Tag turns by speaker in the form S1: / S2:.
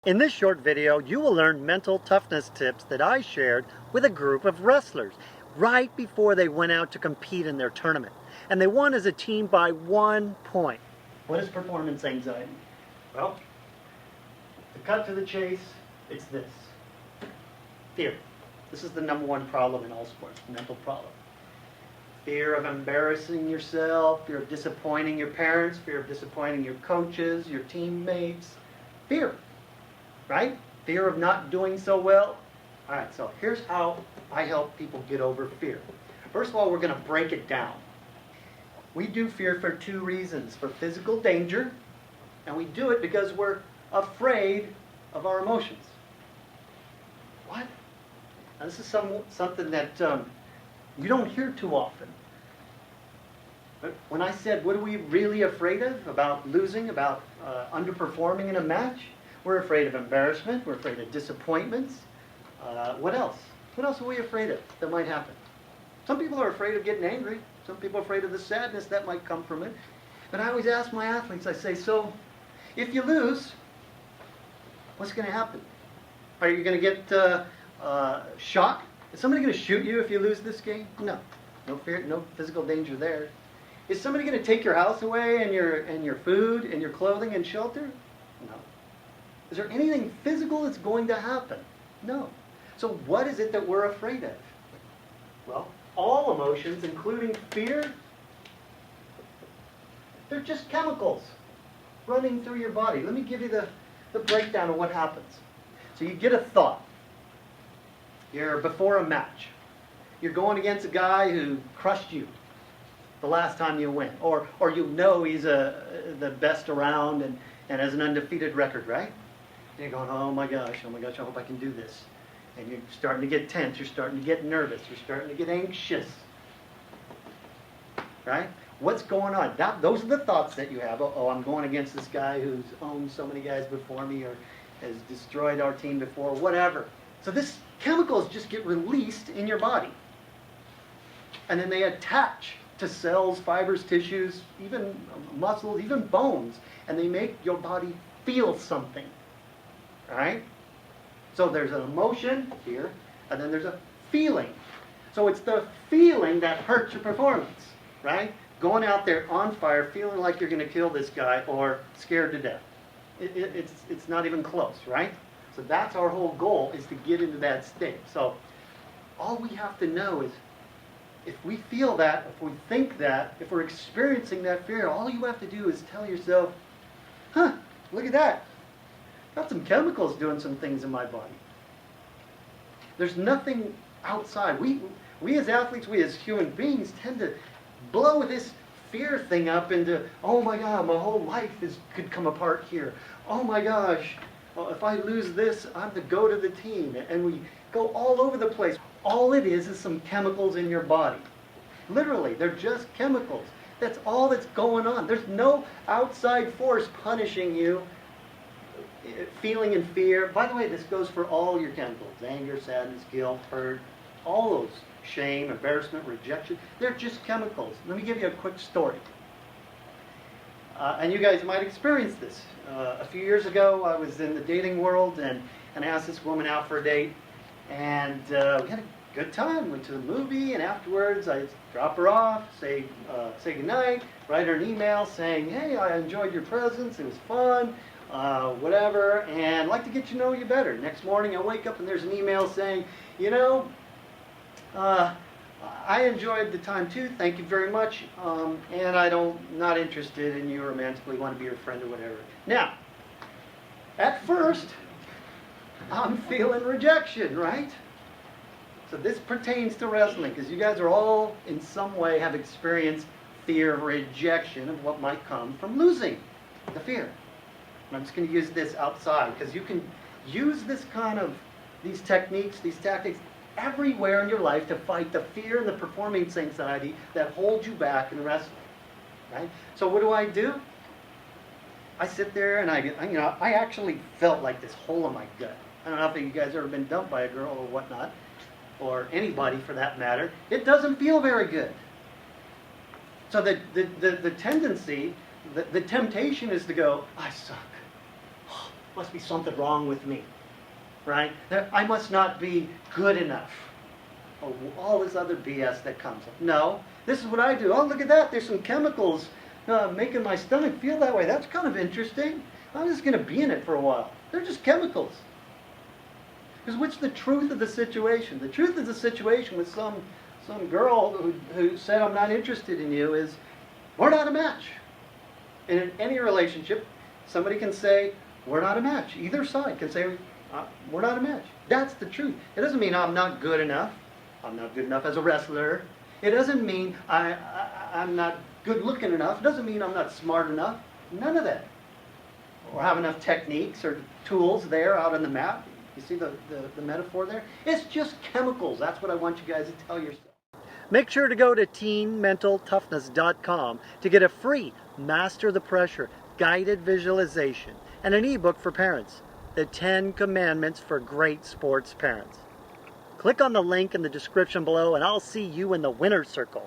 S1: In this short video, you will learn mental toughness tips that I shared with a group of wrestlers right before they went out to compete in their tournament. And they won as a team by 1 point. What is performance anxiety? Well, to cut to the chase, it's this. Fear. This is the #1 problem in all sports, mental problem. Fear of embarrassing yourself, fear of disappointing your parents, fear of disappointing your coaches, your teammates. Fear. Right? Fear of not doing so well. All right, so here's how I help people get over fear. First of all, we're going to break it down. We do fear for 2 reasons. For physical danger, and we do it because we're afraid of our emotions. What? Now, this is something that you don't hear too often. But when I said, what are we really afraid of? About losing, about underperforming in a match? We're afraid of embarrassment. We're afraid of disappointments. What else? What else are we afraid of that might happen? Some people are afraid of getting angry. Some people are afraid of the sadness that might come from it. But I always ask my athletes, I say, so if you lose, what's going to happen? Are you going to get shot? Is somebody going to shoot you if you lose this game? No. No fear, no physical danger there. Is somebody going to take your house away and your food and your clothing and shelter? No. Is there anything physical that's going to happen? No. So what is it that we're afraid of? Well, all emotions, including fear, they're just chemicals running through your body. Let me give you the breakdown of what happens. So you get a thought. You're before a match. You're going against a guy who crushed you the last time you went. Or you know he's the best around and has an undefeated record, right? And you're going, oh my gosh, I hope I can do this. And you're starting to get tense, you're starting to get nervous, you're starting to get anxious. Right? What's going on? Those are the thoughts that you have. Oh, I'm going against this guy who's owned so many guys before me or has destroyed our team before, whatever. So this chemicals just get released in your body. And then they attach to cells, fibers, tissues, even muscles, even bones. And they make your body feel something. Right? So there's an emotion here, and then there's a feeling. So it's the feeling that hurts your performance, right? Going out there on fire, feeling like you're going to kill this guy, or scared to death. It's not even close, right? So that's our whole goal, is to get into that state. So all we have to know is, if we feel that, if we think that, if we're experiencing that fear, all you have to do is tell yourself, look at that. Got some chemicals doing some things in my body. There's nothing outside. We as athletes, we as human beings tend to blow this fear thing up into, oh my God, my whole life could come apart here. Oh my gosh, if I lose this, I'm the goat of the team. And we go all over the place. All it is some chemicals in your body. Literally, they're just chemicals. That's all that's going on. There's no outside force punishing you. Feeling and fear. By the way, this goes for all your chemicals. Anger, sadness, guilt, hurt, all those. Shame, embarrassment, rejection. They're just chemicals. Let me give you a quick story. And you guys might experience this. A few years ago, I was in the dating world and I asked this woman out for a date. And we had a good time. Went to the movie, and afterwards I drop her off, say goodnight, write her an email saying, hey, I enjoyed your presence. It was fun. Whatever, and I'd like to get to know you better. Next morning I wake up and there's an email saying, I enjoyed the time too, thank you very much, and not interested in you romantically, want to be your friend or whatever. Now, at first, I'm feeling rejection, right? So this pertains to wrestling, because you guys are all, in some way, have experienced fear of rejection of what might come from losing, the fear. I'm just going to use this outside, because you can use these techniques, these tactics, everywhere in your life to fight the fear and the performance anxiety that holds you back in wrestling. Right? So what do? I sit there and I actually felt like this hole in my gut. I don't know if you guys have ever been dumped by a girl or whatnot, or anybody for that matter. It doesn't feel very good. So the tendency, the temptation is to go, I suck. Must be something wrong with me, right? I must not be good enough. Oh, all this other BS that comes up. No, this is what I do. Oh, look at that. There's some chemicals making my stomach feel that way. That's kind of interesting. I'm just going to be in it for a while. They're just chemicals. Because what's the truth of the situation? The truth of the situation with some girl who said, I'm not interested in you, is we're not a match. And in any relationship, somebody can say, we're not a match. Either side can say, we're not a match. That's the truth. It doesn't mean I'm not good enough. I'm not good enough as a wrestler. It doesn't mean I'm not good looking enough. It doesn't mean I'm not smart enough. None of that. Or have enough techniques or tools there out on the mat. You see the metaphor there? It's just chemicals. That's what I want you guys to tell yourself. Make sure to go to teenmentaltoughness.com to get a free Master the Pressure guided visualization and an ebook for parents, The 10 Commandments for Great Sports Parents. Click on the link in the description below and I'll see you in the winner's circle.